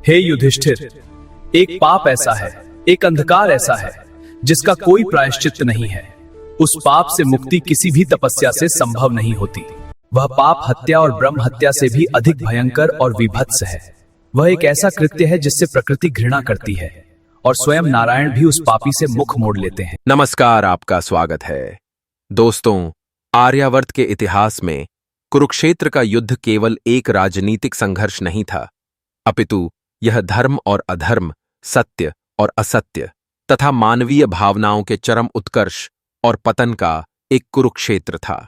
हे युधिष्ठिर, एक पाप ऐसा है, एक अंधकार ऐसा है जिसका कोई प्रायश्चित नहीं है। उस पाप से मुक्ति किसी भी तपस्या से संभव नहीं होती। वह पाप हत्या और ब्रह्म हत्या से भी अधिक भयंकर और विभत्स है। वह एक ऐसा कृत्य है जिससे प्रकृति घृणा करती है और स्वयं नारायण भी उस पापी से मुख मोड़ लेते हैं। नमस्कार, आपका स्वागत है। दोस्तों, आर्यावर्त के इतिहास में कुरुक्षेत्र का युद्ध केवल एक राजनीतिक संघर्ष नहीं था, अपितु यह धर्म और अधर्म, सत्य और असत्य तथा मानवीय भावनाओं के चरम उत्कर्ष और पतन का एक कुरुक्षेत्र था।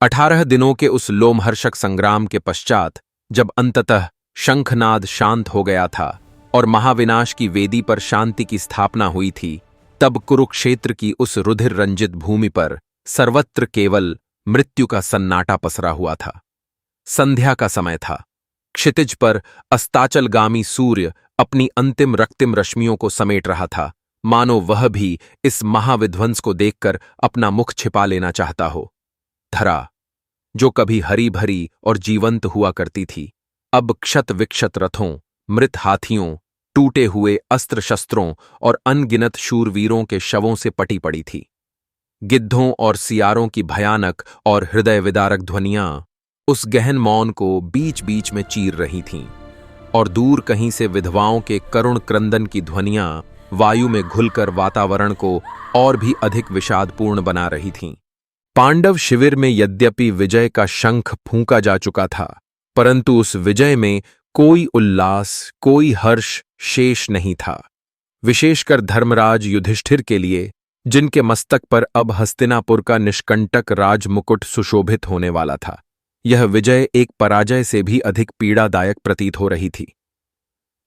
18 दिनों के उस लोमहर्षक संग्राम के पश्चात जब अंततः शंखनाद शांत हो गया था और महाविनाश की वेदी पर शांति की स्थापना हुई थी, तब कुरुक्षेत्र की उस रुधिर रंजित भूमि पर सर्वत्र केवल मृत्यु का सन्नाटा पसरा हुआ था। संध्या का समय था। क्षितिज पर अस्ताचलगामी सूर्य अपनी अंतिम रक्तिम रश्मियों को समेट रहा था, मानो वह भी इस महाविध्वंस को देखकर अपना मुख छिपा लेना चाहता हो। धरा, जो कभी हरी भरी और जीवंत हुआ करती थी, अब क्षत विक्षत रथों, मृत हाथियों, टूटे हुए अस्त्र शस्त्रों और अनगिनत शूरवीरों के शवों से पटी पड़ी थी। गिद्धों और सियारों की भयानक और हृदय विदारक ध्वनियां उस गहन मौन को बीच बीच में चीर रही थीं, और दूर कहीं से विधवाओं के करुण क्रंदन की ध्वनियां वायु में घुलकर वातावरण को और भी अधिक विषादपूर्ण बना रही थीं। पांडव शिविर में यद्यपि विजय का शंख फूंका जा चुका था, परंतु उस विजय में कोई उल्लास, कोई हर्ष शेष नहीं था। विशेषकर धर्मराज युधिष्ठिर के लिए, जिनके मस्तक पर अब हस्तिनापुर का निष्कंटक राजमुकुट सुशोभित होने वाला था, यह विजय एक पराजय से भी अधिक पीड़ादायक प्रतीत हो रही थी।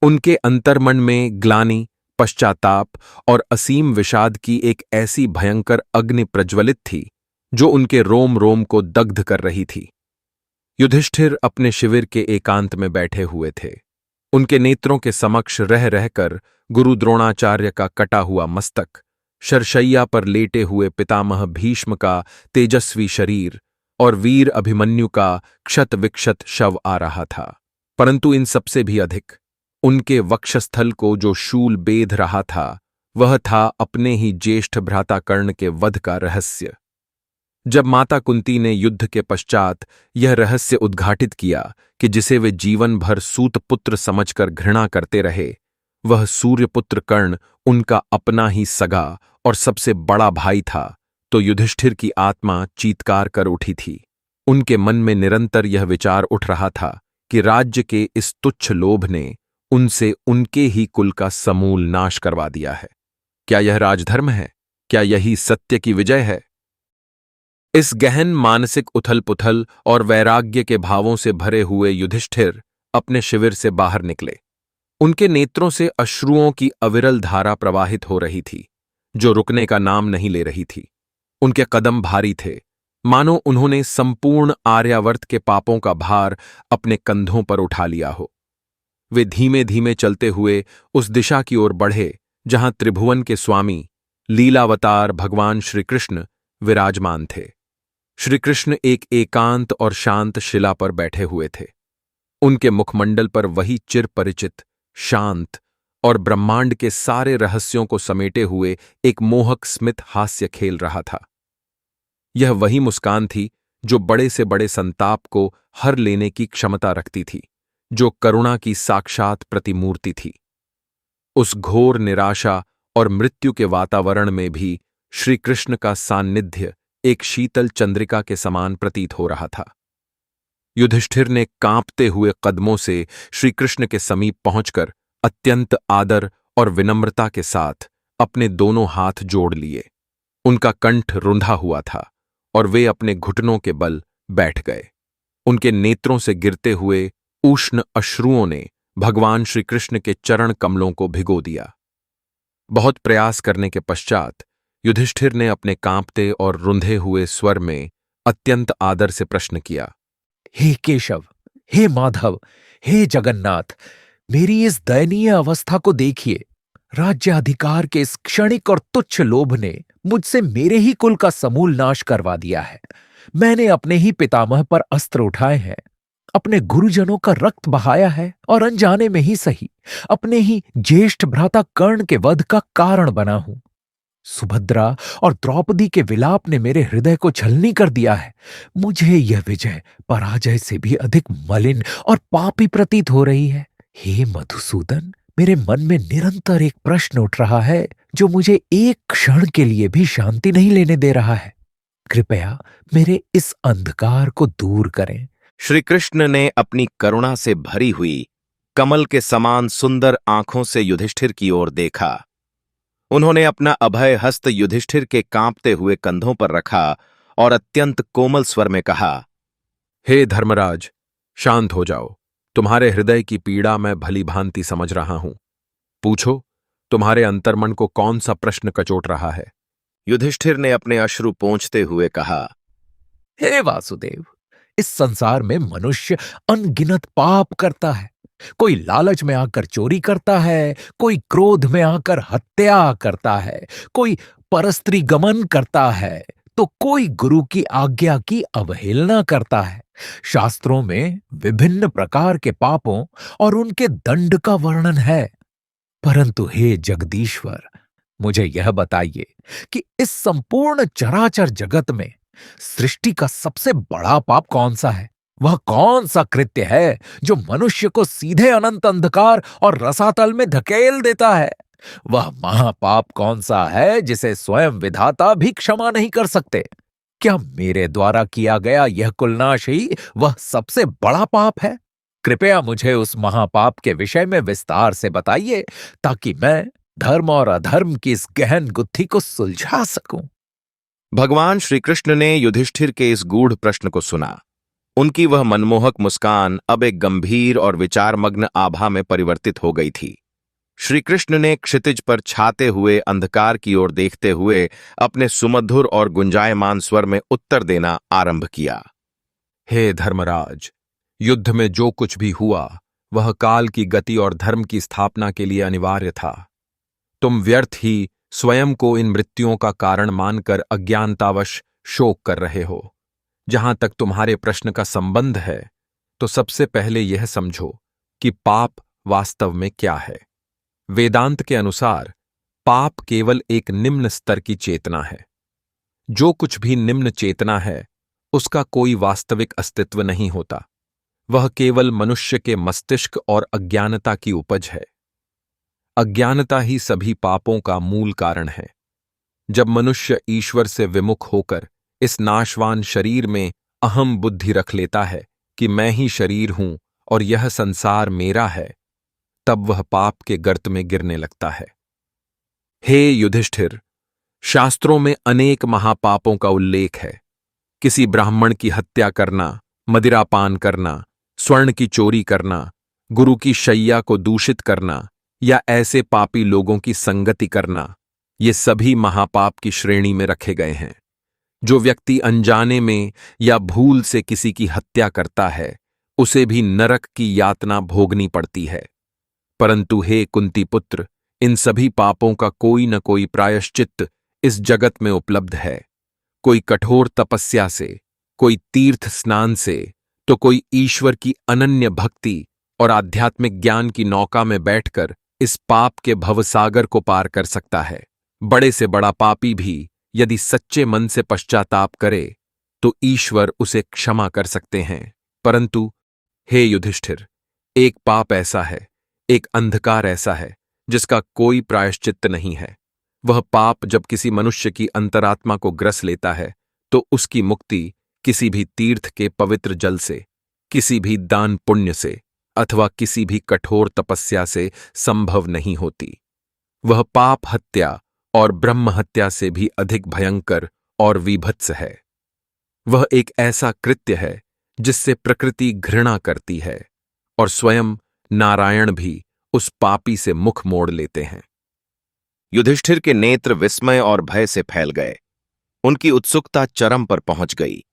उनके अंतर्मन में ग्लानि, पश्चाताप और असीम विषाद की एक ऐसी भयंकर अग्नि प्रज्वलित थी जो उनके रोम रोम को दग्ध कर रही थी। युधिष्ठिर अपने शिविर के एकांत में बैठे हुए थे। उनके नेत्रों के समक्ष रह रहकर गुरु द्रोणाचार्य का कटा हुआ मस्तक, शरशैया पर लेटे हुए पितामह भीष्म का तेजस्वी शरीर और वीर अभिमन्यु का क्षत विक्षत शव आ रहा था। परंतु इन सबसे भी अधिक उनके वक्षस्थल को जो शूल बेध रहा था, वह था अपने ही ज्येष्ठ भ्राता कर्ण के वध का रहस्य। जब माता कुंती ने युद्ध के पश्चात यह रहस्य उद्घाटित किया कि जिसे वे जीवन भर सूतपुत्र समझकर घृणा करते रहे, वह सूर्यपुत्र कर्ण उनका अपना ही सगा और सबसे बड़ा भाई था, तो युधिष्ठिर की आत्मा चीत्कार कर उठी थी। उनके मन में निरंतर यह विचार उठ रहा था कि राज्य के इस तुच्छ लोभ ने उनसे उनके ही कुल का समूल नाश करवा दिया है। क्या यह राजधर्म है? क्या यही सत्य की विजय है? इस गहन मानसिक उथल पुथल और वैराग्य के भावों से भरे हुए युधिष्ठिर अपने शिविर से बाहर निकले। उनके नेत्रों से अश्रुओं की अविरल धारा प्रवाहित हो रही थी, जो रुकने का नाम नहीं ले रही थी। उनके कदम भारी थे, मानो उन्होंने संपूर्ण आर्यावर्त के पापों का भार अपने कंधों पर उठा लिया हो। वे धीमे धीमे चलते हुए उस दिशा की ओर बढ़े जहां त्रिभुवन के स्वामी, लीलावतार भगवान श्रीकृष्ण विराजमान थे। श्रीकृष्ण एक एकांत और शांत शिला पर बैठे हुए थे। उनके मुखमंडल पर वही चिर परिचित, शांत और ब्रह्मांड के सारे रहस्यों को समेटे हुए एक मोहक स्मित हास्य खेल रहा था। यह वही मुस्कान थी जो बड़े से बड़े संताप को हर लेने की क्षमता रखती थी, जो करुणा की साक्षात प्रतिमूर्ति थी। उस घोर निराशा और मृत्यु के वातावरण में भी श्रीकृष्ण का सान्निध्य एक शीतल चंद्रिका के समान प्रतीत हो रहा था। युधिष्ठिर ने कांपते हुए कदमों से श्रीकृष्ण के समीप पहुंचकर अत्यंत आदर और विनम्रता के साथ अपने दोनों हाथ जोड़ लिए। उनका कंठ रुंधा हुआ था और वे अपने घुटनों के बल बैठ गए। उनके नेत्रों से गिरते हुए उष्ण अश्रुओं ने भगवान श्रीकृष्ण के चरण कमलों को भिगो दिया। बहुत प्रयास करने के पश्चात युधिष्ठिर ने अपने कांपते और रुंधे हुए स्वर में अत्यंत आदर से प्रश्न किया, हे केशव, हे माधव, हे जगन्नाथ, मेरी इस दयनीय अवस्था को देखिए। राज्याधिकार के इस क्षणिक और तुच्छ लोभ ने मुझसे मेरे ही कुल का समूल नाश करवा दिया है। मैंने अपने ही पितामह पर अस्त्र उठाए हैं, अपने गुरुजनों का रक्त बहाया है और अनजाने में ही सही अपने ही ज्येष्ठ भ्राता कर्ण के वध का कारण बना हूं। सुभद्रा और द्रौपदी के विलाप ने मेरे हृदय को छलनी कर दिया है। मुझे यह विजय पराजय से भी अधिक मलिन और पापी प्रतीत हो रही है। हे मधुसूदन, मेरे मन में निरंतर एक प्रश्न उठ रहा है जो मुझे एक क्षण के लिए भी शांति नहीं लेने दे रहा है। कृपया मेरे इस अंधकार को दूर करें। श्री कृष्ण ने अपनी करुणा से भरी हुई कमल के समान सुंदर आंखों से युधिष्ठिर की ओर देखा। उन्होंने अपना अभय हस्त युधिष्ठिर के कांपते हुए कंधों पर रखा और अत्यंत कोमल स्वर में कहा, हे धर्मराज, शांत हो जाओ। तुम्हारे हृदय की पीड़ा मैं भली भांति समझ रहा हूं। पूछो, तुम्हारे अंतर्मन को कौन सा प्रश्न कचोट रहा है? युधिष्ठिर ने अपने अश्रु पोंछते हुए कहा, हे वासुदेव, इस संसार में मनुष्य अनगिनत पाप करता है। कोई लालच में आकर चोरी करता है, कोई क्रोध में आकर हत्या करता है, कोई परस्त्री गमन करता है, तो कोई गुरु की आज्ञा की अवहेलना करता है। शास्त्रों में विभिन्न प्रकार के पापों और उनके दंड का वर्णन है। परंतु हे जगदीश्वर, मुझे यह बताइए कि इस संपूर्ण चराचर जगत में सृष्टि का सबसे बड़ा पाप कौन सा है? वह कौन सा कृत्य है जो मनुष्य को सीधे अनंत अंधकार और रसातल में धकेल देता है? वह महापाप कौन सा है जिसे स्वयं विधाता भी क्षमा नहीं कर सकते? क्या मेरे द्वारा किया गया यह कुलनाश ही वह सबसे बड़ा पाप है? कृपया मुझे उस महापाप के विषय में विस्तार से बताइए ताकि मैं धर्म और अधर्म की इस गहन गुत्थी को सुलझा सकूं। भगवान श्री कृष्ण ने युधिष्ठिर के इस गूढ़ प्रश्न को सुना। उनकी वह मनमोहक मुस्कान अब एक गंभीर और विचारमग्न आभा में परिवर्तित हो गई थी। श्री कृष्ण ने क्षितिज पर छाते हुए अंधकार की ओर देखते हुए अपने सुमधुर और गुंजायमान स्वर में उत्तर देना आरंभ किया। हे धर्मराज, युद्ध में जो कुछ भी हुआ वह काल की गति और धर्म की स्थापना के लिए अनिवार्य था। तुम व्यर्थ ही स्वयं को इन मृत्युओं का कारण मानकर अज्ञानतावश शोक कर रहे हो। जहां तक तुम्हारे प्रश्न का संबंध है, तो सबसे पहले यह समझो कि पाप वास्तव में क्या है। वेदांत के अनुसार पाप केवल एक निम्न स्तर की चेतना है। जो कुछ भी निम्न चेतना है उसका कोई वास्तविक अस्तित्व नहीं होता। वह केवल मनुष्य के मस्तिष्क और अज्ञानता की उपज है। अज्ञानता ही सभी पापों का मूल कारण है। जब मनुष्य ईश्वर से विमुख होकर इस नाशवान शरीर में अहम बुद्धि रख लेता है कि मैं ही शरीर हूं और यह संसार मेरा है, तब वह पाप के गर्त में गिरने लगता है। हे युधिष्ठिर, शास्त्रों में अनेक महापापों का उल्लेख है। किसी ब्राह्मण की हत्या करना, मदिरापान करना, स्वर्ण की चोरी करना, गुरु की शैया को दूषित करना या ऐसे पापी लोगों की संगति करना, ये सभी महापाप की श्रेणी में रखे गए हैं। जो व्यक्ति अनजाने में या भूल से किसी की हत्या करता है, उसे भी नरक की यातना भोगनी पड़ती है। परंतु हे कुंती पुत्र, इन सभी पापों का कोई न कोई प्रायश्चित्त इस जगत में उपलब्ध है। कोई कठोर तपस्या से, कोई तीर्थ स्नान से, तो कोई ईश्वर की अनन्य भक्ति और आध्यात्मिक ज्ञान की नौका में बैठकर इस पाप के भवसागर को पार कर सकता है। बड़े से बड़ा पापी भी यदि सच्चे मन से पश्चाताप करे तो ईश्वर उसे क्षमा कर सकते हैं। परंतु हे युधिष्ठिर, एक पाप ऐसा है, एक अंधकार ऐसा है जिसका कोई प्रायश्चित्त नहीं है। वह पाप जब किसी मनुष्य की अंतरात्मा को ग्रस लेता है तो उसकी मुक्ति किसी भी तीर्थ के पवित्र जल से, किसी भी दान पुण्य से अथवा किसी भी कठोर तपस्या से संभव नहीं होती। वह पाप हत्या और ब्रह्म हत्या से भी अधिक भयंकर और विभत्स है। वह एक ऐसा कृत्य है जिससे प्रकृति घृणा करती है और स्वयं नारायण भी उस पापी से मुख मोड़ लेते हैं। युधिष्ठिर के नेत्र विस्मय और भय से फैल गए। उनकी उत्सुकता चरम पर पहुंच गई।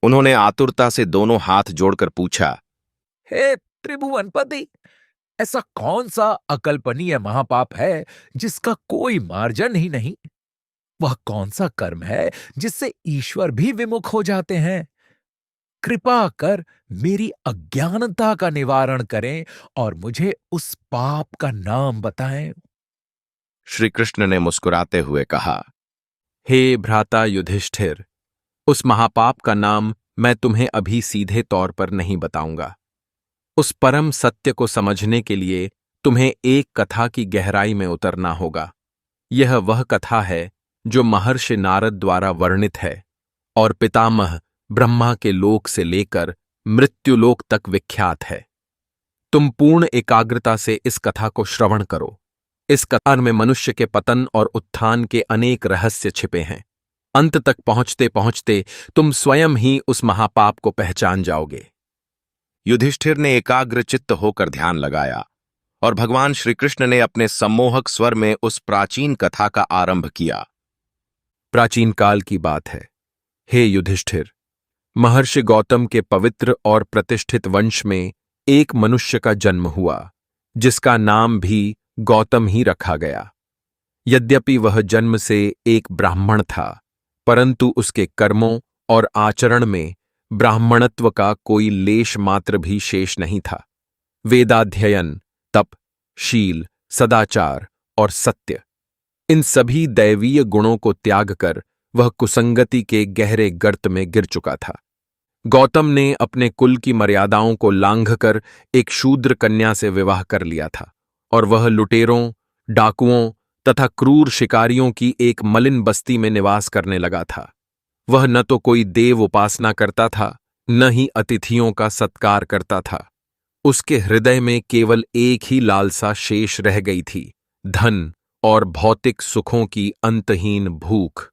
उन्होंने आतुरता से दोनों हाथ जोड़कर पूछा, हे त्रिभुवनपति, ऐसा कौन सा अकल्पनीय महापाप है जिसका कोई मार्जन ही नहीं? वह कौन सा कर्म है जिससे ईश्वर भी विमुख हो जाते हैं? कृपा कर मेरी अज्ञानता का निवारण करें और मुझे उस पाप का नाम बताएं। श्री कृष्ण ने मुस्कुराते हुए कहा, हे भ्राता युधिष्ठिर, उस महापाप का नाम मैं तुम्हें अभी सीधे तौर पर नहीं बताऊंगा। उस परम सत्य को समझने के लिए तुम्हें एक कथा की गहराई में उतरना होगा। यह वह कथा है जो महर्षि नारद द्वारा वर्णित है और पितामह ब्रह्मा के लोक से लेकर मृत्युलोक तक विख्यात है। तुम पूर्ण एकाग्रता से इस कथा को श्रवण करो। इस कथा में मनुष्य के पतन और उत्थान के अनेक रहस्य छिपे हैं। अंत तक पहुंचते पहुंचते तुम स्वयं ही उस महापाप को पहचान जाओगे। युधिष्ठिर ने एकाग्र चित्त होकर ध्यान लगाया और भगवान श्री कृष्ण ने अपने सम्मोहक स्वर में उस प्राचीन कथा का आरंभ किया। प्राचीन काल की बात है। हे युधिष्ठिर, महर्षि गौतम के पवित्र और प्रतिष्ठित वंश में एक मनुष्य का जन्म हुआ, जिसका नाम भी गौतम ही रखा गया। यद्यपि वह जन्म से एक ब्राह्मण था, परंतु उसके कर्मों और आचरण में ब्राह्मणत्व का कोई लेश मात्र भी शेष नहीं था। वेदाध्ययन, तप, शील, सदाचार और सत्य, इन सभी दैवीय गुणों को त्याग कर वह कुसंगति के गहरे गर्त में गिर चुका था। गौतम ने अपने कुल की मर्यादाओं को लांघकर एक शूद्र कन्या से विवाह कर लिया था और वह लुटेरों, डाकुओं तथा क्रूर शिकारियों की एक मलिन बस्ती में निवास करने लगा था। वह न तो कोई देव उपासना करता था, न ही अतिथियों का सत्कार करता था। उसके हृदय में केवल एक ही लालसा शेष रह गई थी, धन और भौतिक सुखों की अंतहीन भूख।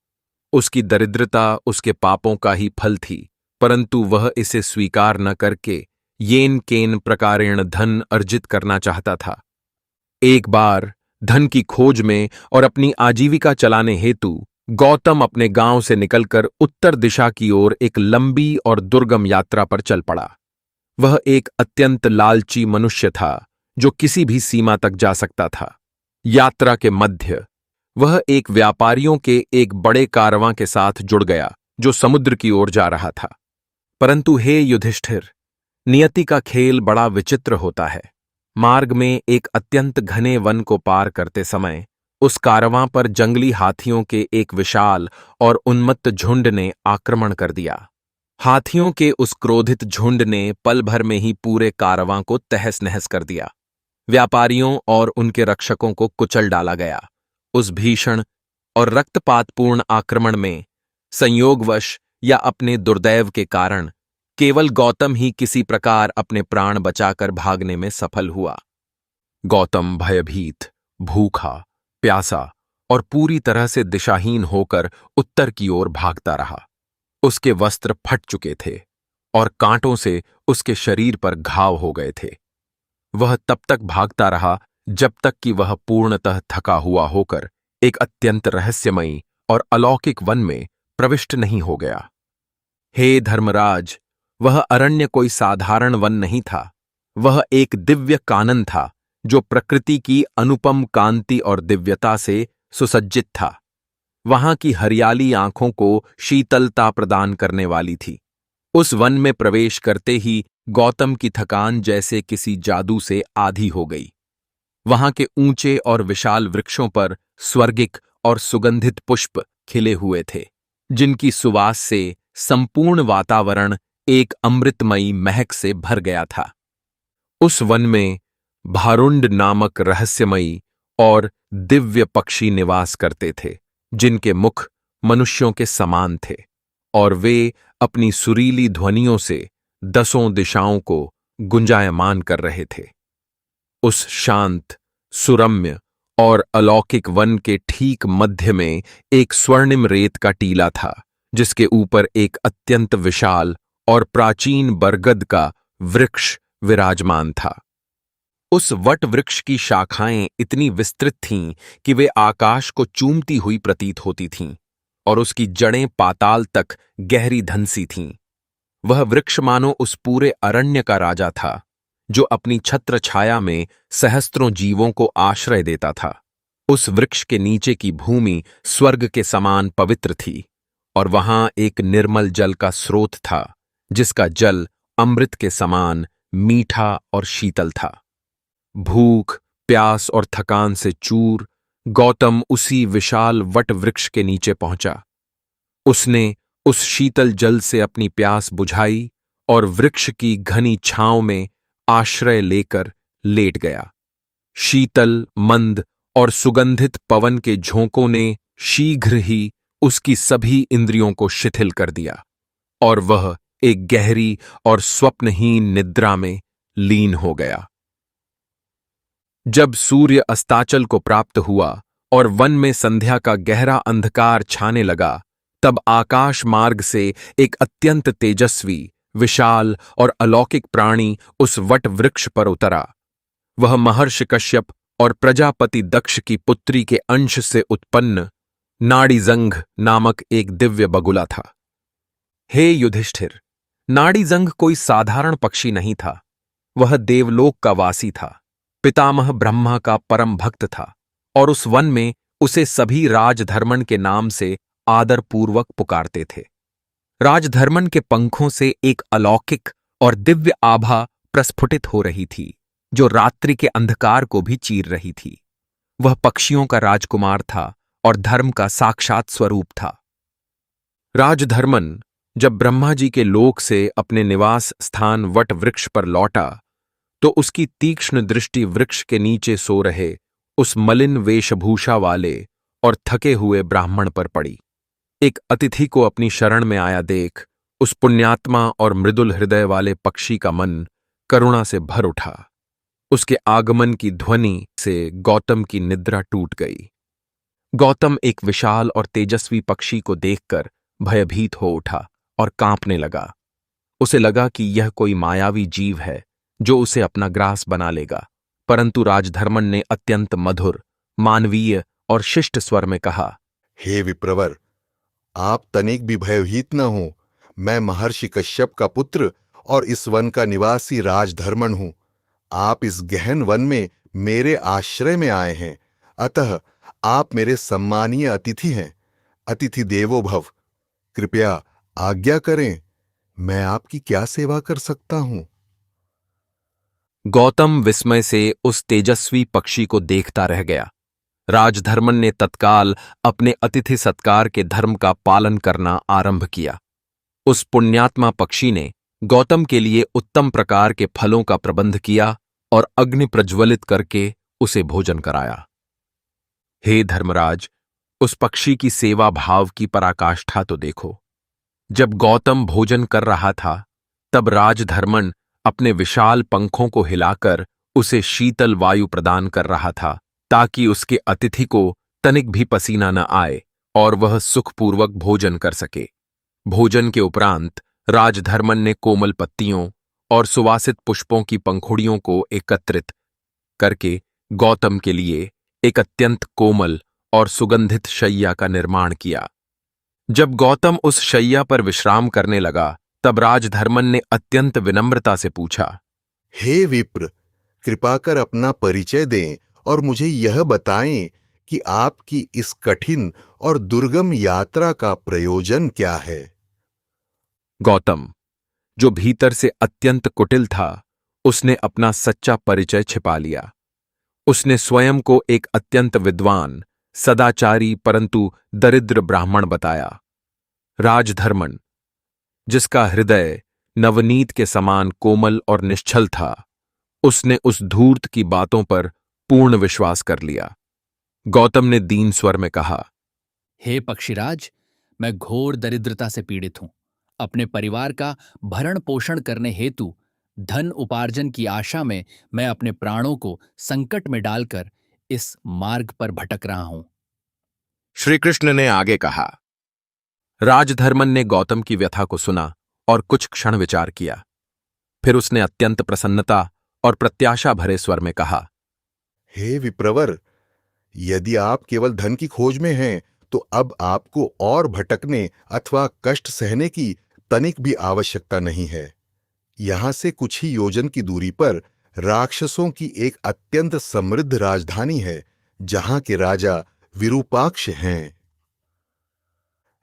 उसकी दरिद्रता उसके पापों का ही फल थी, परंतु वह इसे स्वीकार न करके येन केन प्रकारेण धन अर्जित करना चाहता था। एक बार धन की खोज में और अपनी आजीविका चलाने हेतु गौतम अपने गांव से निकलकर उत्तर दिशा की ओर एक लंबी और दुर्गम यात्रा पर चल पड़ा। वह एक अत्यंत लालची मनुष्य था, जो किसी भी सीमा तक जा सकता था। यात्रा के मध्य वह एक व्यापारियों के एक बड़े कारवां के साथ जुड़ गया, जो समुद्र की ओर जा रहा था। परंतु हे युधिष्ठिर, नियति का खेल बड़ा विचित्र होता है। मार्ग में एक अत्यंत घने वन को पार करते समय उस कारवां पर जंगली हाथियों के एक विशाल और उन्मत्त झुंड ने आक्रमण कर दिया। हाथियों के उस क्रोधित झुंड ने पल भर में ही पूरे कारवां को तहस नहस कर दिया। व्यापारियों और उनके रक्षकों को कुचल डाला गया। उस भीषण और रक्तपातपूर्ण आक्रमण में संयोगवश या अपने दुर्दैव के कारण केवल गौतम ही किसी प्रकार अपने प्राण बचाकर भागने में सफल हुआ। गौतम भयभीत, भूखा, प्यासा और पूरी तरह से दिशाहीन होकर उत्तर की ओर भागता रहा। उसके वस्त्र फट चुके थे और कांटों से उसके शरीर पर घाव हो गए थे। वह तब तक भागता रहा जब तक कि वह पूर्णतः थका हुआ होकर एक अत्यंत रहस्यमयी और अलौकिक वन में प्रविष्ट नहीं हो गया। हे धर्मराज, वह अरण्य कोई साधारण वन नहीं था। वह एक दिव्य कानन था, जो प्रकृति की अनुपम कांति और दिव्यता से सुसज्जित था। वहां की हरियाली आंखों को शीतलता प्रदान करने वाली थी। उस वन में प्रवेश करते ही गौतम की थकान जैसे किसी जादू से आधी हो गई। वहां के ऊंचे और विशाल वृक्षों पर स्वर्गिक और सुगंधित पुष्प खिले हुए थे, जिनकी सुवास से संपूर्ण वातावरण एक अमृतमयी महक से भर गया था। उस वन में भारुंड नामक रहस्यमयी और दिव्य पक्षी निवास करते थे, जिनके मुख मनुष्यों के समान थे और वे अपनी सुरीली ध्वनियों से दसों दिशाओं को गुंजायमान कर रहे थे। उस शांत, सुरम्य और अलौकिक वन के ठीक मध्य में एक स्वर्णिम रेत का टीला था, जिसके ऊपर एक अत्यंत विशाल और प्राचीन बरगद का वृक्ष विराजमान था। उस वट वृक्ष की शाखाएं इतनी विस्तृत थीं कि वे आकाश को चूमती हुई प्रतीत होती थीं और उसकी जड़ें पाताल तक गहरी धंसी थीं। वह वृक्ष मानो उस पूरे अरण्य का राजा था, जो अपनी छत्र छाया में सहस्त्रों जीवों को आश्रय देता था। उस वृक्ष के नीचे की भूमि स्वर्ग के समान पवित्र थी और वहां एक निर्मल जल का स्रोत था, जिसका जल अमृत के समान मीठा और शीतल था। भूख, प्यास और थकान से चूर गौतम उसी विशाल वट वृक्ष के नीचे पहुंचा। उसने उस शीतल जल से अपनी प्यास बुझाई और वृक्ष की घनी छांव में आश्रय लेकर लेट गया। शीतल, मंद और सुगंधित पवन के झोंकों ने शीघ्र ही उसकी सभी इंद्रियों को शिथिल कर दिया और वह एक गहरी और स्वप्नहीन निद्रा में लीन हो गया। जब सूर्य अस्ताचल को प्राप्त हुआ और वन में संध्या का गहरा अंधकार छाने लगा, तब आकाश मार्ग से एक अत्यंत तेजस्वी, विशाल और अलौकिक प्राणी उस वट वृक्ष पर उतरा। वह महर्षि कश्यप और प्रजापति दक्ष की पुत्री के अंश से उत्पन्न नाड़ीजंघ नामक एक दिव्य बगुला था। हे युधिष्ठिर, नाड़ीजंघ कोई साधारण पक्षी नहीं था। वह देवलोक का वासी था, पितामह ब्रह्मा का परम भक्त था और उस वन में उसे सभी राजधर्मन के नाम से आदरपूर्वक पुकारते थे। राजधर्मन के पंखों से एक अलौकिक और दिव्य आभा प्रस्फुटित हो रही थी, जो रात्रि के अंधकार को भी चीर रही थी। वह पक्षियों का राजकुमार था और धर्म का साक्षात स्वरूप था। राजधर्मन जब ब्रह्मा जी के लोक से अपने निवास स्थान वट वृक्ष पर लौटा, तो उसकी तीक्ष्ण दृष्टि वृक्ष के नीचे सो रहे उस मलिन वेशभूषा वाले और थके हुए ब्राह्मण पर पड़ी। एक अतिथि को अपनी शरण में आया देख उस पुण्यात्मा और मृदुल हृदय वाले पक्षी का मन करुणा से भर उठा। उसके आगमन की ध्वनि से गौतम की निद्रा टूट गई। गौतम एक विशाल और तेजस्वी पक्षी को देखकर भयभीत हो उठा और कांपने लगा। उसे लगा कि यह कोई मायावी जीव है जो उसे अपना ग्रास बना लेगा, परंतु राजधर्मन ने अत्यंत मधुर, मानवीय और शिष्ट स्वर में कहा, हे विप्रवर, आप तनिक भी भयभीत न हो। मैं महर्षि कश्यप का पुत्र और इस वन का निवासी राजधर्मन हूं। आप इस गहन वन में मेरे आश्रय में आए हैं, अतः आप मेरे सम्मानीय अतिथि हैं। अतिथि देवो भव। कृपया आज्ञा करें, मैं आपकी क्या सेवा कर सकता हूं? गौतम विस्मय से उस तेजस्वी पक्षी को देखता रह गया। राजधर्मन ने तत्काल अपने अतिथि सत्कार के धर्म का पालन करना आरंभ किया। उस पुण्यात्मा पक्षी ने गौतम के लिए उत्तम प्रकार के फलों का प्रबंध किया और अग्नि प्रज्वलित करके उसे भोजन कराया। हे धर्मराज, उस पक्षी की सेवा भाव की पराकाष्ठा तो देखो। जब गौतम भोजन कर रहा था, तब राजधर्मन अपने विशाल पंखों को हिलाकर उसे शीतल वायु प्रदान कर रहा था, ताकि उसके अतिथि को तनिक भी पसीना न आए और वह सुखपूर्वक भोजन कर सके। भोजन के उपरांत राजधर्मन ने कोमल पत्तियों और सुवासित पुष्पों की पंखुड़ियों को एकत्रित करके गौतम के लिए एक अत्यंत कोमल और सुगंधित शैया का निर्माण किया। जब गौतम उस शैया पर विश्राम करने लगा, तब राजधर्मन ने अत्यंत विनम्रता से पूछा, हे विप्र, कृपा कर अपना परिचय दें और मुझे यह बताएं कि आपकी इस कठिन और दुर्गम यात्रा का प्रयोजन क्या है? गौतम, जो भीतर से अत्यंत कुटिल था, उसने अपना सच्चा परिचय छिपा लिया। उसने स्वयं को एक अत्यंत विद्वान, सदाचारी परंतु दरिद्र ब्राह्मण बताया। राजधर्मन, जिसका हृदय नवनीत के समान कोमल और निश्चल था, उसने उस धूर्त की बातों पर पूर्ण विश्वास कर लिया। गौतम ने दीन स्वर में कहा, हे पक्षीराज, मैं घोर दरिद्रता से पीड़ित हूं। अपने परिवार का भरण पोषण करने हेतु धन उपार्जन की आशा में मैं अपने प्राणों को संकट में डालकर इस मार्ग पर भटक रहा हूं। श्री कृष्ण ने आगे कहा। राजधर्मन ने गौतम की व्यथा को सुना और कुछ क्षण विचार किया। फिर उसने अत्यंत प्रसन्नता और प्रत्याशा भरे स्वर में कहा, हे विप्रवर, यदि आप केवल धन की खोज में हैं, तो अब आपको और भटकने अथवा कष्ट सहने की तनिक भी आवश्यकता नहीं है। यहां से कुछ ही योजन की दूरी पर राक्षसों की एक अत्यंत समृद्ध राजधानी है, जहां के राजा विरूपाक्ष हैं।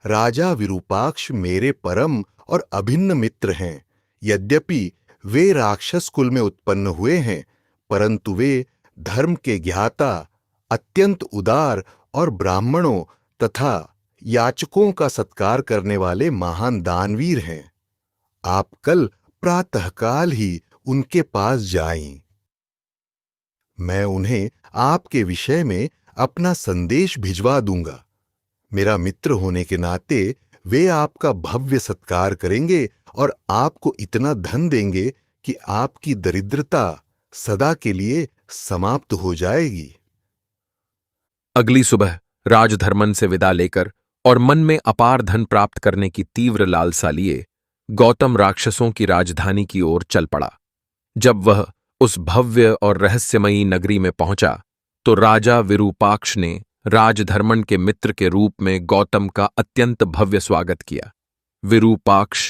राजा विरूपाक्ष मेरे परम और अभिन्न मित्र हैं। यद्यपि वे राक्षस कुल में उत्पन्न हुए हैं, परंतु वे धर्म के ज्ञाता, अत्यंत उदार और ब्राह्मणों तथा याचकों का सत्कार करने वाले महान दानवीर हैं। आप कल प्रातःकाल ही उनके पास जाएं। मैं उन्हें आपके विषय में अपना संदेश भिजवा दूंगा। मेरा मित्र होने के नाते वे आपका भव्य सत्कार करेंगे और आपको इतना धन देंगे कि आपकी दरिद्रता सदा के लिए समाप्त हो जाएगी। अगली सुबह राजधर्मन से विदा लेकर और मन में अपार धन प्राप्त करने की तीव्र लालसा लिए गौतम राक्षसों की राजधानी की ओर चल पड़ा। जब वह उस भव्य और रहस्यमयी नगरी में पहुंचा तो राजा विरूपाक्ष ने राजधर्मन के मित्र के रूप में गौतम का अत्यंत भव्य स्वागत किया। विरूपाक्ष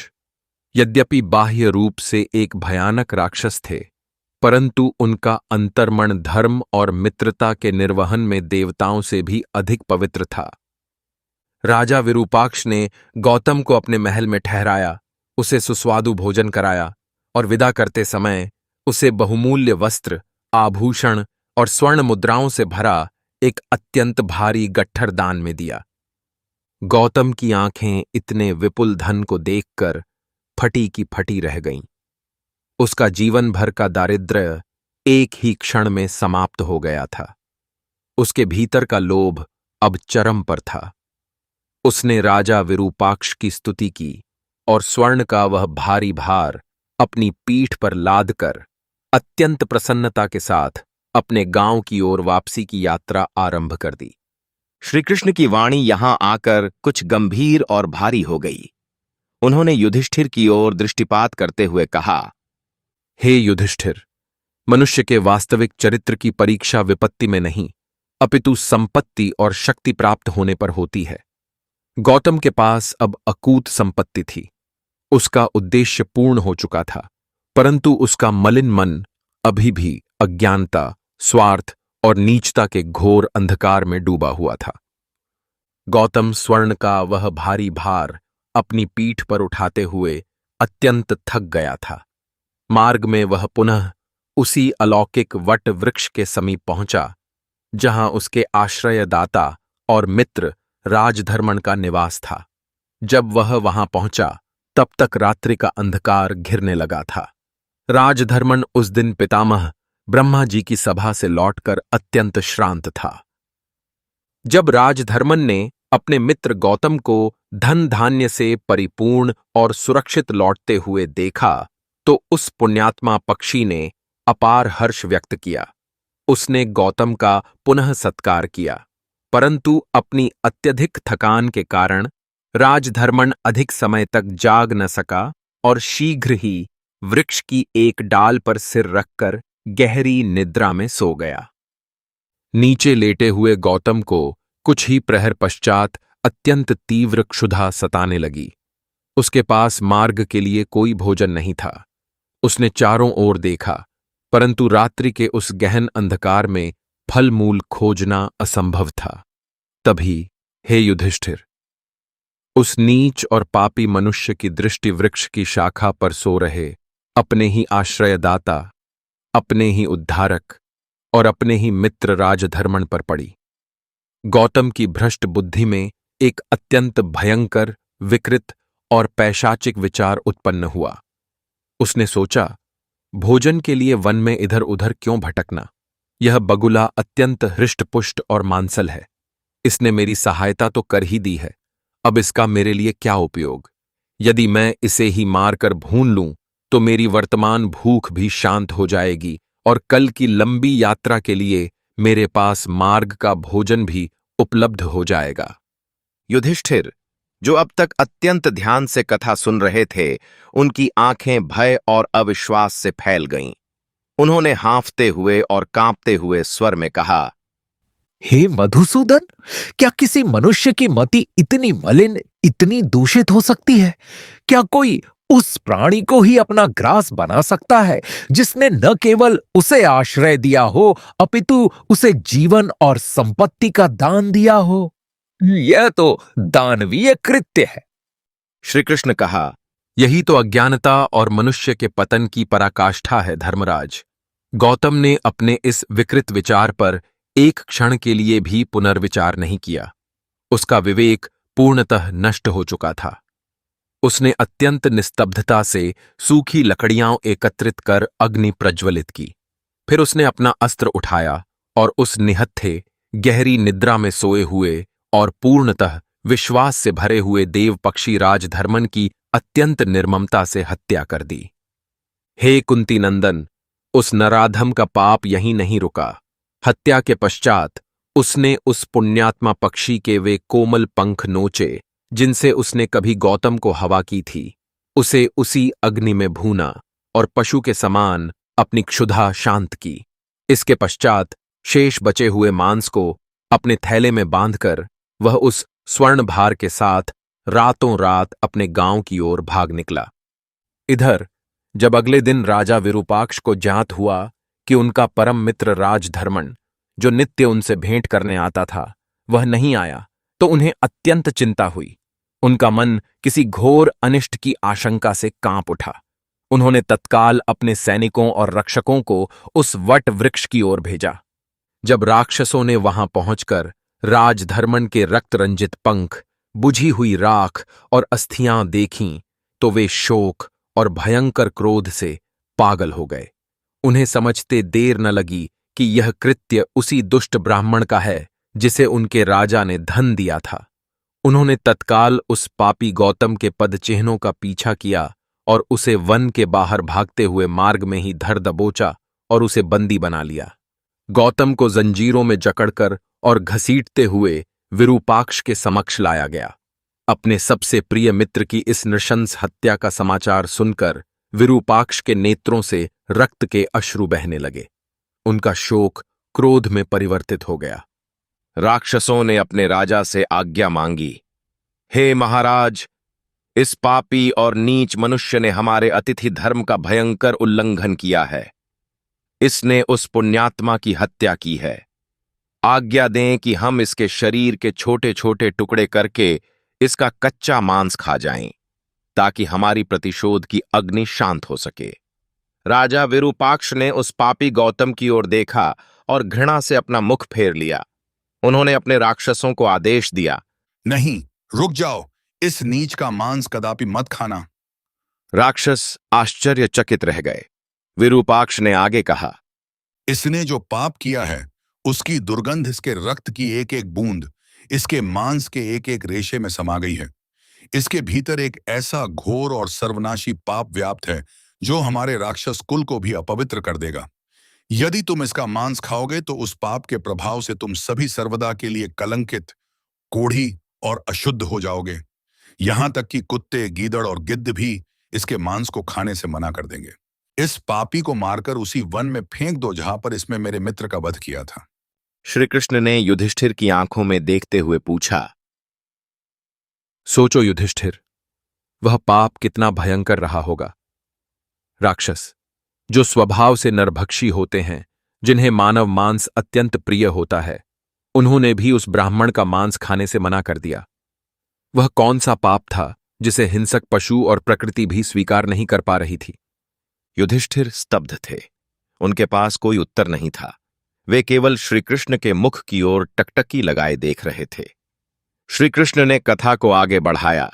यद्यपि बाह्य रूप से एक भयानक राक्षस थे, परंतु उनका अंतर्मन धर्म और मित्रता के निर्वहन में देवताओं से भी अधिक पवित्र था। राजा विरूपाक्ष ने गौतम को अपने महल में ठहराया, उसे सुस्वादु भोजन कराया और विदा करते समय उसे बहुमूल्य वस्त्र, आभूषण और स्वर्ण मुद्राओं से भरा एक अत्यंत भारी गट्ठर दान में दिया। गौतम की आंखें इतने विपुल धन को देखकर फटी की फटी रह गईं। उसका जीवन भर का दारिद्र्य एक ही क्षण में समाप्त हो गया था। उसके भीतर का लोभ अब चरम पर था। उसने राजा विरूपाक्ष की स्तुति की और स्वर्ण का वह भारी भार अपनी पीठ पर लादकर अत्यंत प्रसन्नता के साथ अपने गांव की ओर वापसी की यात्रा आरंभ कर दी। श्रीकृष्ण की वाणी यहां आकर कुछ गंभीर और भारी हो गई। उन्होंने युधिष्ठिर की ओर दृष्टिपात करते हुए कहा, हे युधिष्ठिर, मनुष्य के वास्तविक चरित्र की परीक्षा विपत्ति में नहीं, अपितु संपत्ति और शक्ति प्राप्त होने पर होती है। गौतम के पास अब अकूत संपत्ति थी। उसका उद्देश्य पूर्ण हो चुका था, परंतु उसका मलिन मन अभी भी अज्ञानता, स्वार्थ और नीचता के घोर अंधकार में डूबा हुआ था। गौतम स्वर्ण का वह भारी भार अपनी पीठ पर उठाते हुए अत्यंत थक गया था। मार्ग में वह पुनः उसी अलौकिक वट वृक्ष के समीप पहुंचा जहां उसके आश्रयदाता और मित्र राजधर्मन का निवास था। जब वह वहां पहुंचा तब तक रात्रि का अंधकार घिरने लगा था। राजधर्मन उस दिन पितामह ब्रह्मा जी की सभा से लौटकर अत्यंत श्रांत था। जब राजधर्मन ने अपने मित्र गौतम को धन धान्य से परिपूर्ण और सुरक्षित लौटते हुए देखा तो उस पुण्यात्मा पक्षी ने अपार हर्ष व्यक्त किया। उसने गौतम का पुनः सत्कार किया, परंतु अपनी अत्यधिक थकान के कारण राजधर्मन अधिक समय तक जाग न सका और शीघ्र ही वृक्ष की एक डाल पर सिर रखकर गहरी निद्रा में सो गया। नीचे लेटे हुए गौतम को कुछ ही प्रहर पश्चात अत्यंत तीव्र क्षुधा सताने लगी। उसके पास मार्ग के लिए कोई भोजन नहीं था। उसने चारों ओर देखा, परंतु रात्रि के उस गहन अंधकार में फल मूल खोजना असंभव था। तभी, हे युधिष्ठिर, उस नीच और पापी मनुष्य की दृष्टि वृक्ष की शाखा पर सो रहे अपने ही आश्रयदाता, अपने ही उद्धारक और अपने ही मित्र राजधर्मन पर पड़ी। गौतम की भ्रष्ट बुद्धि में एक अत्यंत भयंकर, विकृत और पैशाचिक विचार उत्पन्न हुआ। उसने सोचा, भोजन के लिए वन में इधर उधर क्यों भटकना? यह बगुला अत्यंत हृष्टपुष्ट और मांसल है। इसने मेरी सहायता तो कर ही दी है, अब इसका मेरे लिए क्या उपयोग? यदि मैं इसे ही मारकर भून लूं तो मेरी वर्तमान भूख भी शांत हो जाएगी और कल की लंबी यात्रा के लिए मेरे पास मार्ग का भोजन भी उपलब्ध हो जाएगा। युधिष्ठिर, जो अब तक अत्यंत ध्यान से कथा सुन रहे थे, उनकी आंखें भय और अविश्वास से फैल गईं। उन्होंने हांफते हुए और कांपते हुए स्वर में कहा, हे मधुसूदन, क्या किसी मनुष्य की मति इतनी मलिन, इतनी दूषित हो सकती है? क्या कोई उस प्राणी को ही अपना ग्रास बना सकता है जिसने न केवल उसे आश्रय दिया हो, अपितु उसे जीवन और संपत्ति का दान दिया हो? यह तो दानवीय कृत्य है। श्रीकृष्ण कहा, यही तो अज्ञानता और मनुष्य के पतन की पराकाष्ठा है धर्मराज। गौतम ने अपने इस विकृत विचार पर एक क्षण के लिए भी पुनर्विचार नहीं किया। उसका विवेक पूर्णतः नष्ट हो चुका था। उसने अत्यंत निस्तब्धता से सूखी लकड़ियां एकत्रित कर अग्नि प्रज्वलित की। फिर उसने अपना अस्त्र उठाया और उस निहत्थे, गहरी निद्रा में सोए हुए और पूर्णतः विश्वास से भरे हुए देव पक्षी राजधर्मन की अत्यंत निर्ममता से हत्या कर दी। हे कुंती नंदन, उस नराधम का पाप यहीं नहीं रुका। हत्या के पश्चात उसने उस पुण्यात्मा पक्षी के वे कोमल पंख नोचे जिनसे उसने कभी गौतम को हवा की थी, उसे उसी अग्नि में भूना और पशु के समान अपनी क्षुधा शांत की। इसके पश्चात शेष बचे हुए मांस को अपने थैले में बांधकर वह उस स्वर्ण भार के साथ रातों रात अपने गांव की ओर भाग निकला। इधर जब अगले दिन राजा विरूपाक्ष को ज्ञात हुआ कि उनका परम मित्र राजधर्मन, जो नित्य उनसे भेंट करने आता था, वह नहीं आया, तो उन्हें अत्यंत चिंता हुई। उनका मन किसी घोर अनिष्ट की आशंका से कांप उठा। उन्होंने तत्काल अपने सैनिकों और रक्षकों को उस वट वृक्ष की ओर भेजा। जब राक्षसों ने वहां पहुंचकर राजधर्मन के रक्त रंजित पंख, बुझी हुई राख और अस्थियां देखीं, तो वे शोक और भयंकर क्रोध से पागल हो गए। उन्हें समझते देर न लगी कि यह कृत्य उसी दुष्ट ब्राह्मण का है जिसे उनके राजा ने धन दिया था। उन्होंने तत्काल उस पापी गौतम के पदचिह्नों का पीछा किया और उसे वन के बाहर भागते हुए मार्ग में ही धर दबोचा और उसे बंदी बना लिया। गौतम को जंजीरों में जकड़कर और घसीटते हुए विरूपाक्ष के समक्ष लाया गया। अपने सबसे प्रिय मित्र की इस नृशंस हत्या का समाचार सुनकर विरूपाक्ष के नेत्रों से रक्त के अश्रु बहने लगे। उनका शोक क्रोध में परिवर्तित हो गया। राक्षसों ने अपने राजा से आज्ञा मांगी, हे महाराज, इस पापी और नीच मनुष्य ने हमारे अतिथि धर्म का भयंकर उल्लंघन किया है। इसने उस पुण्यात्मा की हत्या की है। आज्ञा दें कि हम इसके शरीर के छोटे छोटे टुकड़े करके इसका कच्चा मांस खा जाएं, ताकि हमारी प्रतिशोध की अग्नि शांत हो सके। राजा विरूपाक्ष ने उस पापी गौतम की ओर देखा और घृणा से अपना मुख फेर लिया। उन्होंने अपने राक्षसों को आदेश दिया, नहीं, रुक जाओ, इस नीच का मांस कदापि मत खाना। राक्षस आश्चर्यचकित रह गए। विरूपाक्ष ने आगे कहा, इसने जो पाप किया है उसकी दुर्गंध इसके रक्त की एक एक बूंद इसके मांस के एक एक रेशे में समा गई है। इसके भीतर एक ऐसा घोर और सर्वनाशी पाप व्याप्त है जो हमारे राक्षस कुल को भी अपवित्र कर देगा। यदि तुम इसका मांस खाओगे तो उस पाप के प्रभाव से तुम सभी सर्वदा के लिए कलंकित, कोढ़ी और अशुद्ध हो जाओगे। यहां तक कि कुत्ते, गीदड़ और गिद्ध भी इसके मांस को खाने से मना कर देंगे। इस पापी को मारकर उसी वन में फेंक दो जहां पर इसमें मेरे मित्र का वध किया था। श्रीकृष्ण ने युधिष्ठिर की आंखों में देखते हुए पूछा, सोचो युधिष्ठिर, वह पाप कितना भयंकर रहा होगा। राक्षस जो स्वभाव से नरभक्षी होते हैं, जिन्हें मानव मांस अत्यंत प्रिय होता है, उन्होंने भी उस ब्राह्मण का मांस खाने से मना कर दिया। वह कौन सा पाप था जिसे हिंसक पशु और प्रकृति भी स्वीकार नहीं कर पा रही थी। युधिष्ठिर स्तब्ध थे। उनके पास कोई उत्तर नहीं था। वे केवल श्रीकृष्ण के मुख की ओर टकटकी लगाए देख रहे थे। श्रीकृष्ण ने कथा को आगे बढ़ाया।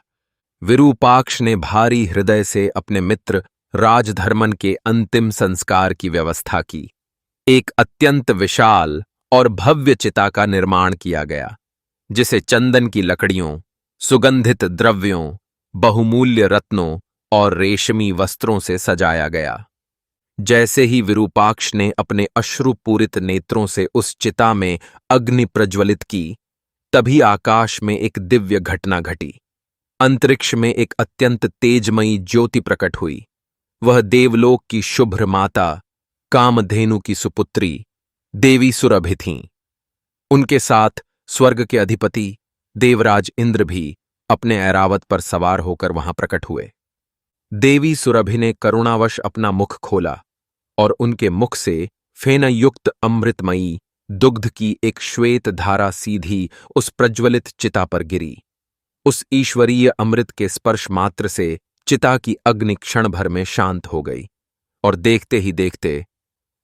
विरूपाक्ष ने भारी हृदय से अपने मित्र राजधर्मन के अंतिम संस्कार की व्यवस्था की। एक अत्यंत विशाल और भव्य चिता का निर्माण किया गया, जिसे चंदन की लकड़ियों, सुगंधित द्रव्यों, बहुमूल्य रत्नों और रेशमी वस्त्रों से सजाया गया। जैसे ही विरूपाक्ष ने अपने अश्रुपूरित नेत्रों से उस चिता में अग्नि प्रज्वलित की, तभी आकाश में एक दिव्य घटना घटी। अंतरिक्ष में एक अत्यंत तेजमयी ज्योति प्रकट हुई। वह देवलोक की शुभ्र माता, कामधेनु की सुपुत्री देवी सुरभि थीं। उनके साथ स्वर्ग के अधिपति देवराज इंद्र भी अपने ऐरावत पर सवार होकर वहां प्रकट हुए। देवी सुरभि ने करुणावश अपना मुख खोला और उनके मुख से फेनयुक्त अमृतमयी दुग्ध की एक श्वेत धारा सीधी उस प्रज्वलित चिता पर गिरी। उस ईश्वरीय अमृत के स्पर्श मात्र से चिता की अग्नि क्षण भर में शांत हो गई और देखते ही देखते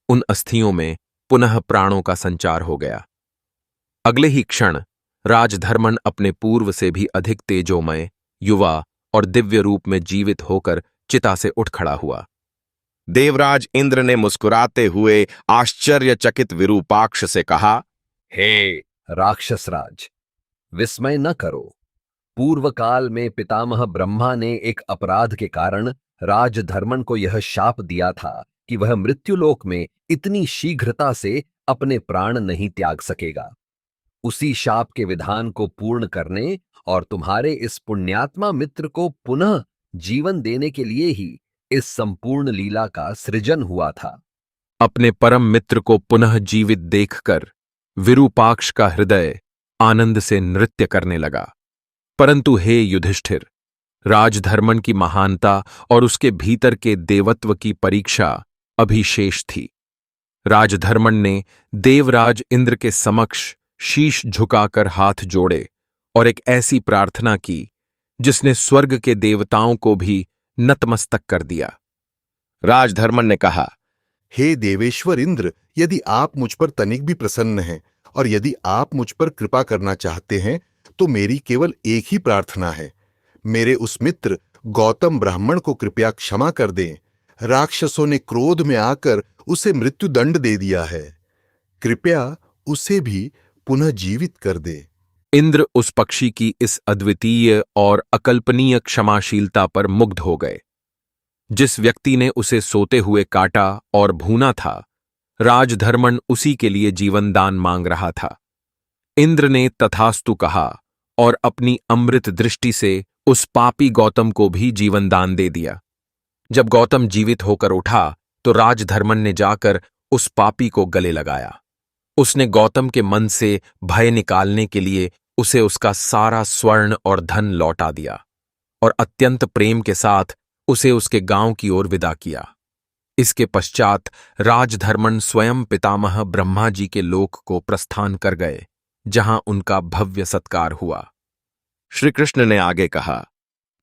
उन अस्थियों में पुनः प्राणों का संचार हो गया। अगले ही क्षण राजधर्मन अपने पूर्व से भी अधिक तेजोमय, युवा और दिव्य रूप में जीवित होकर चिता से उठ खड़ा हुआ। देवराज इंद्र ने मुस्कुराते हुए आश्चर्यचकित विरूपाक्ष से कहा, हे राक्षसराज, विस्मय न करो। पूर्व काल में पितामह ब्रह्मा ने एक अपराध के कारण राजधर्मन को यह शाप दिया था कि वह मृत्युलोक में इतनी शीघ्रता से अपने प्राण नहीं त्याग सकेगा। उसी शाप के विधान को पूर्ण करने और तुम्हारे इस पुण्यात्मा मित्र को पुनः जीवन देने के लिए ही इस संपूर्ण लीला का सृजन हुआ था। अपने परम मित्र को पुनः जीवित देखकर विरूपाक्ष का हृदय आनंद से नृत्य करने लगा। परंतु हे युधिष्ठिर, राजधर्मन की महानता और उसके भीतर के देवत्व की परीक्षा अभी शेष थी। राजधर्मन ने देवराज इंद्र के समक्ष शीश झुकाकर हाथ जोड़े और एक ऐसी प्रार्थना की जिसने स्वर्ग के देवताओं को भी नतमस्तक कर दिया। राजधर्मन ने कहा, हे देवेश्वर इंद्र, यदि आप मुझ पर तनिक भी प्रसन्न हैं और यदि आप मुझ पर कृपा करना चाहते हैं तो मेरी केवल एक ही प्रार्थना है। मेरे उस मित्र गौतम ब्राह्मण को कृपया क्षमा कर दें। राक्षसों ने क्रोध में आकर उसे मृत्युदंड दे दिया है। कृपया उसे भी पुनः जीवित कर दे। इंद्र उस पक्षी की इस अद्वितीय और अकल्पनीय क्षमाशीलता पर मुग्ध हो गए। जिस व्यक्ति ने उसे सोते हुए काटा और भूना था, राजधर्मन उसी के लिए जीवन दान मांग रहा था। इंद्र ने तथास्तु कहा और अपनी अमृत दृष्टि से उस पापी गौतम को भी जीवन दान दे दिया। जब गौतम जीवित होकर उठा तो राजधर्मन ने जाकर उस पापी को गले लगाया। उसने गौतम के मन से भय निकालने के लिए उसे उसका सारा स्वर्ण और धन लौटा दिया और अत्यंत प्रेम के साथ उसे उसके गांव की ओर विदा किया। इसके पश्चात राजधर्मन स्वयं पितामह ब्रह्मा जी के लोक को प्रस्थान कर गए, जहां उनका भव्य सत्कार हुआ। श्री कृष्ण ने आगे कहा,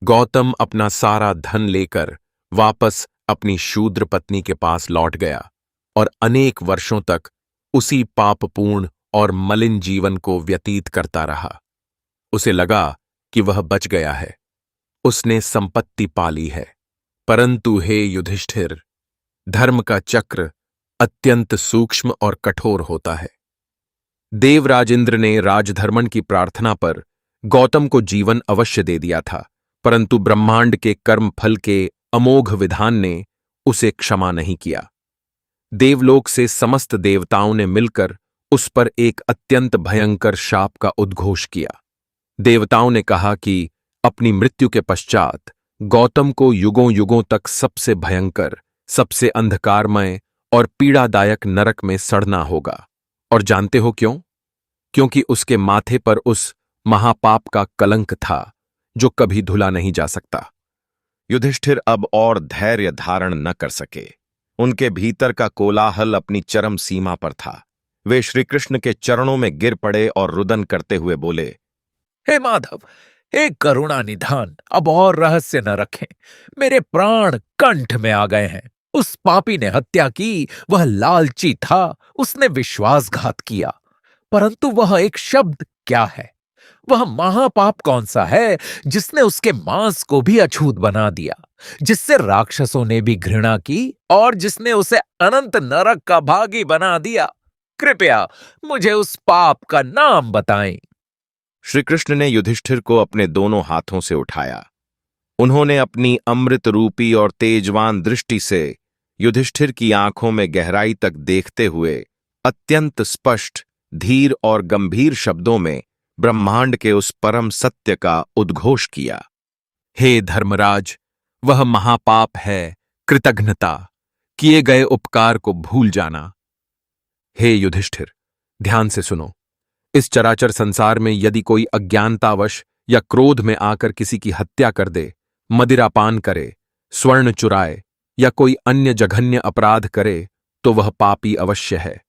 गौतम अपना सारा धन लेकर वापस अपनी शूद्र पत्नी के पास लौट गया और अनेक वर्षों तक उसी पापपूर्ण और मलिन जीवन को व्यतीत करता रहा। उसे लगा कि वह बच गया है, उसने संपत्ति पाली है। परंतु हे युधिष्ठिर, धर्म का चक्र अत्यंत सूक्ष्म और कठोर होता है। देवराज इंद्र ने राजधर्मन की प्रार्थना पर गौतम को जीवन अवश्य दे दिया था, परंतु ब्रह्मांड के कर्म फल के अमोघ विधान ने उसे क्षमा नहीं किया। देवलोक से समस्त देवताओं ने मिलकर उस पर एक अत्यंत भयंकर शाप का उद्घोष किया। देवताओं ने कहा कि अपनी मृत्यु के पश्चात गौतम को युगों युगों तक सबसे भयंकर, सबसे अंधकारमय और पीड़ादायक नरक में सड़ना होगा। और जानते हो क्यों? क्योंकि उसके माथे पर उस महापाप का कलंक था जो कभी धुला नहीं जा सकता। युधिष्ठिर अब और धैर्य धारण न कर सके। उनके भीतर का कोलाहल अपनी चरम सीमा पर था। वे श्री कृष्ण के चरणों में गिर पड़े और रुदन करते हुए बोले, हे माधव, हे करुणा निधान, अब और रहस्य न रखें। मेरे प्राण कंठ में आ गए हैं। उस पापी ने हत्या की, वह लालची था, उसने विश्वासघात किया। परंतु वह एक शब्द क्या है? वह महापाप कौन सा है जिसने उसके मांस को भी अछूत बना दिया, जिससे राक्षसों ने भी घृणा की और जिसने उसे अनंत नरक का भागी बना दिया? कृपया मुझे उस पाप का नाम बताएं। श्री कृष्ण ने युधिष्ठिर को अपने दोनों हाथों से उठाया। उन्होंने अपनी अमृत रूपी और तेजवान दृष्टि से युधिष्ठिर की आंखों में गहराई तक देखते हुए अत्यंत स्पष्ट, धीर और गंभीर शब्दों में ब्रह्मांड के उस परम सत्य का उद्घोष किया। हे धर्मराज, वह महापाप है कृतघ्नता, किए गए उपकार को भूल जाना। हे युधिष्ठिर, ध्यान से सुनो। इस चराचर संसार में यदि कोई अज्ञानतावश या क्रोध में आकर किसी की हत्या कर दे, मदिरापान करे, स्वर्ण चुराए या कोई अन्य जघन्य अपराध करे, तो वह पापी अवश्य है।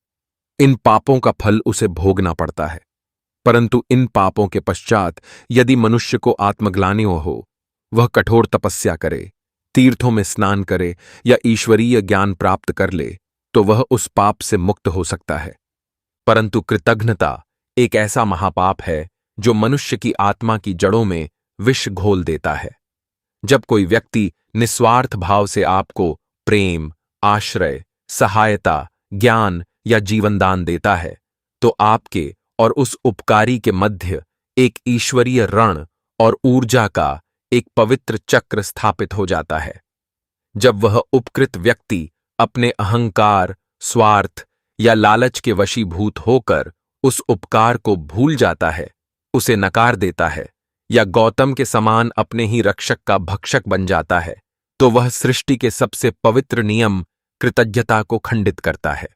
इन पापों का फल उसे भोगना पड़ता है। परंतु इन पापों के पश्चात यदि मनुष्य को आत्मग्लानि हो, वह कठोर तपस्या करे, तीर्थों में स्नान करे या ईश्वरीय ज्ञान प्राप्त कर ले, तो वह उस पाप से मुक्त हो सकता है। परंतु कृतघ्नता एक ऐसा महापाप है जो मनुष्य की आत्मा की जड़ों में विष घोल देता है। जब कोई व्यक्ति निस्वार्थ भाव से आपको प्रेम, आश्रय, सहायता, ज्ञान या जीवनदान देता है, तो आपके और उस उपकारी के मध्य एक ईश्वरीय ऋण और ऊर्जा का एक पवित्र चक्र स्थापित हो जाता है। जब वह उपकृत व्यक्ति अपने अहंकार, स्वार्थ या लालच के वशीभूत होकर उस उपकार को भूल जाता है, उसे नकार देता है या गौतम के समान अपने ही रक्षक का भक्षक बन जाता है, तो वह सृष्टि के सबसे पवित्र नियम कृतज्ञता को खंडित करता है।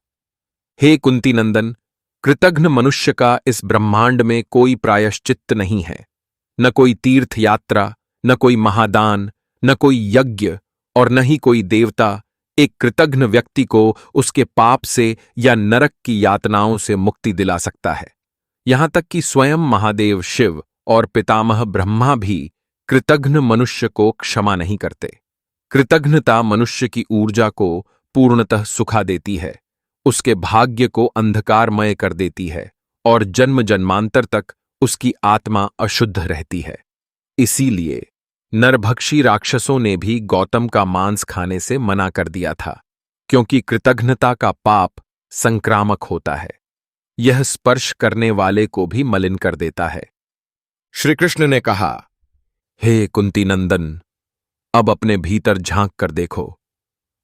हे कुंती नंदन, कृतघ्न मनुष्य का इस ब्रह्मांड में कोई प्रायश्चित्त नहीं है, न कोई तीर्थ यात्रा, न कोई महादान, न कोई यज्ञ और न ही कोई देवता एक कृतघ्न व्यक्ति को उसके पाप से या नरक की यातनाओं से मुक्ति दिला सकता है। यहां तक कि स्वयं महादेव शिव और पितामह ब्रह्मा भी कृतघ्न मनुष्य को क्षमा नहीं करते। कृतघ्नता मनुष्य की ऊर्जा को पूर्णतः सुखा देती है, उसके भाग्य को अंधकारमय कर देती है और जन्म जन्मांतर तक उसकी आत्मा अशुद्ध रहती है। इसीलिए नरभक्षी राक्षसों ने भी गौतम का मांस खाने से मना कर दिया था, क्योंकि कृतघ्नता का पाप संक्रामक होता है। यह स्पर्श करने वाले को भी मलिन कर देता है। श्री कृष्ण ने कहा, हे कुंती नंदन, अब अपने भीतर झांक कर देखो।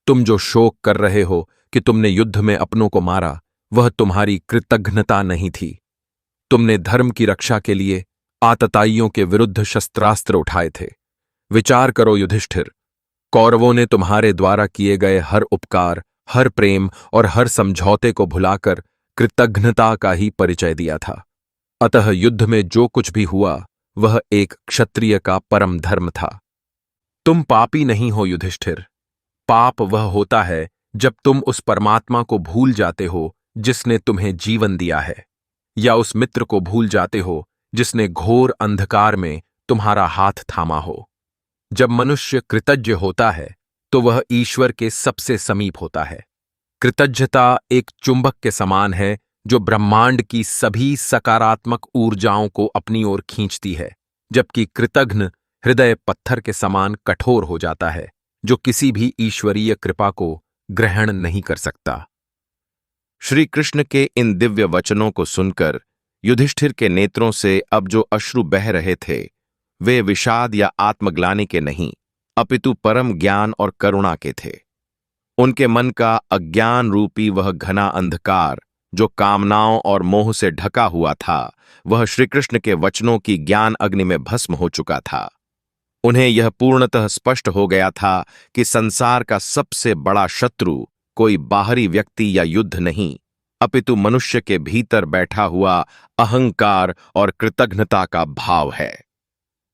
तुम जो शोक कर रहे हो कि तुमने युद्ध में अपनों को मारा, वह तुम्हारी कृतघ्नता नहीं थी। तुमने धर्म की रक्षा के लिए आतताइयों के विरुद्ध शस्त्रास्त्र उठाए थे। विचार करो युधिष्ठिर, कौरवों ने तुम्हारे द्वारा किए गए हर उपकार, हर प्रेम और हर समझौते को भुलाकर कृतघ्नता का ही परिचय दिया था। अतः युद्ध में जो कुछ भी हुआ वह एक क्षत्रिय का परम धर्म था। तुम पापी नहीं हो युधिष्ठिर। पाप वह होता है जब तुम उस परमात्मा को भूल जाते हो जिसने तुम्हें जीवन दिया है, या उस मित्र को भूल जाते हो जिसने घोर अंधकार में तुम्हारा हाथ थामा हो। जब मनुष्य कृतज्ञ होता है तो वह ईश्वर के सबसे समीप होता है। कृतज्ञता एक चुंबक के समान है जो ब्रह्मांड की सभी सकारात्मक ऊर्जाओं को अपनी ओर खींचती है, जबकि कृतघ्न हृदय पत्थर के समान कठोर हो जाता है, जो किसी भी ईश्वरीय कृपा को ग्रहण नहीं कर सकता। श्री कृष्ण के इन दिव्य वचनों को सुनकर युधिष्ठिर के नेत्रों से अब जो अश्रु बह रहे थे, वे विषाद या आत्मग्लानि के नहीं, अपितु परम ज्ञान और करुणा के थे। उनके मन का अज्ञान रूपी वह घना अंधकार जो कामनाओं और मोह से ढका हुआ था, वह श्री कृष्ण के वचनों की ज्ञान अग्नि में भस्म हो चुका था। उन्हें यह पूर्णतः स्पष्ट हो गया था कि संसार का सबसे बड़ा शत्रु कोई बाहरी व्यक्ति या युद्ध नहीं, अपितु मनुष्य के भीतर बैठा हुआ अहंकार और कृतघ्नता का भाव है।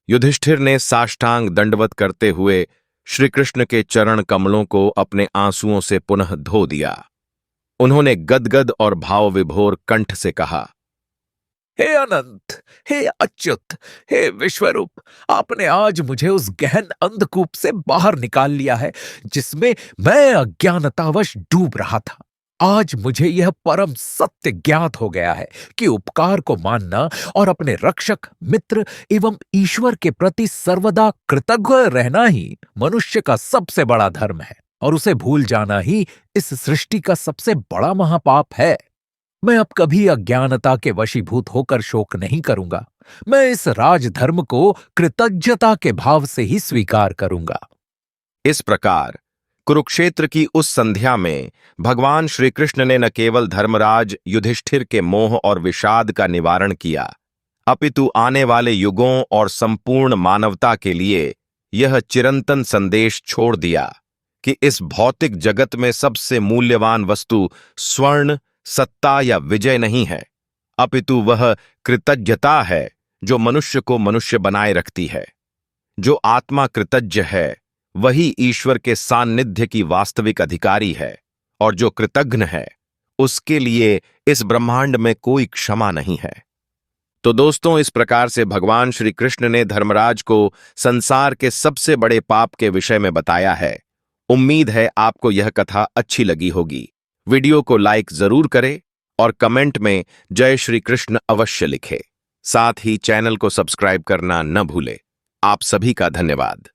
युधिष्ठिर ने साष्टांग दंडवत करते हुए श्री कृष्ण के चरण कमलों को अपने आंसुओं से पुनः धो दिया। उन्होंने गदगद और भाव विभोर कंठ से कहा, हे अनंत, हे अच्युत, हे विश्वरूप, आपने आज मुझे उस गहन अंधकूप से बाहर निकाल लिया है जिसमें मैं अज्ञानतावश डूब रहा था। आज मुझे यह परम सत्य ज्ञात हो गया है कि उपकार को मानना और अपने रक्षक, मित्र एवं ईश्वर के प्रति सर्वदा कृतज्ञ रहना ही मनुष्य का सबसे बड़ा धर्म है, और उसे भूल जाना ही इस सृष्टि का सबसे बड़ा महापाप है। मैं अब कभी अज्ञानता के वशीभूत होकर शोक नहीं करूंगा। मैं इस राजधर्म को कृतज्ञता के भाव से ही स्वीकार करूंगा। इस प्रकार कुरुक्षेत्र की उस संध्या में भगवान श्री कृष्ण ने न केवल धर्मराज युधिष्ठिर के मोह और विषाद का निवारण किया, अपितु आने वाले युगों और संपूर्ण मानवता के लिए यह चिरंतन संदेश छोड़ दिया कि इस भौतिक जगत में सबसे मूल्यवान वस्तु स्वर्ण, सत्ता या विजय नहीं है, अपितु वह कृतज्ञता है जो मनुष्य को मनुष्य बनाए रखती है। जो आत्मा कृतज्ञ है वही ईश्वर के सान्निध्य की वास्तविक अधिकारी है, और जो कृतघ्न है उसके लिए इस ब्रह्मांड में कोई क्षमा नहीं है। तो दोस्तों, इस प्रकार से भगवान श्री कृष्ण ने धर्मराज को संसार के सबसे बड़े पाप के विषय में बताया है। उम्मीद है आपको यह कथा अच्छी लगी होगी। वीडियो को लाइक जरूर करें और कमेंट में जय श्री कृष्ण अवश्य लिखें। साथ ही चैनल को सब्सक्राइब करना न भूलें। आप सभी का धन्यवाद।